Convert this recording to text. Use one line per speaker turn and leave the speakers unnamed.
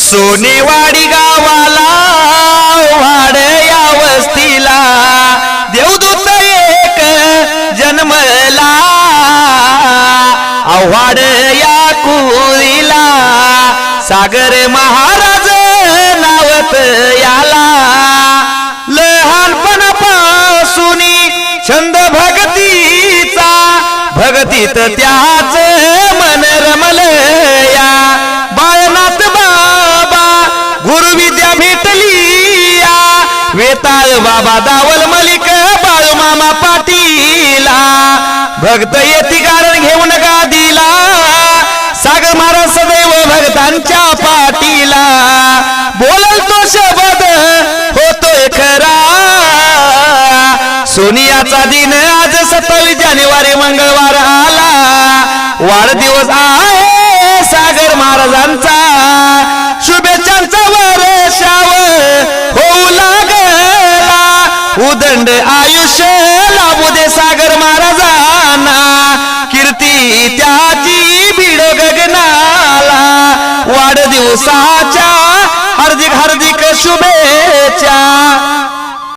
सोनेवाडी गावाला वाड या वस्तीला देवदूत एक जन्मला आव्हाड या कुळीला सागर महाराज नावत याला लहानपणापासून छंद भक्तीचा भक्तीत त्याच मन रमलया बाळनाथ बाबा गुरुविद्या भेटली या वेताळ बाबा दावल मलिक बाळू मामा पाटीला भक्त येती कारण घेऊन गादीला सागर महाराज सदैव भक्तांच्या पाठीला बोलल तो शब्द होतोय खरा सोनियाचा दिन आज 27 जानेवारी मंगळवार आला वाढदिवस आहे सागर महाराजांचा शुभेच्छांचा वर्षाव होऊ लागला उदंड आयुष्य लाभू दे सागर महाराजांना कीर्ती त्याची भिड गगनाला वाढदिवसाच्या हार्दिक हार्दिक शुभेच्छा।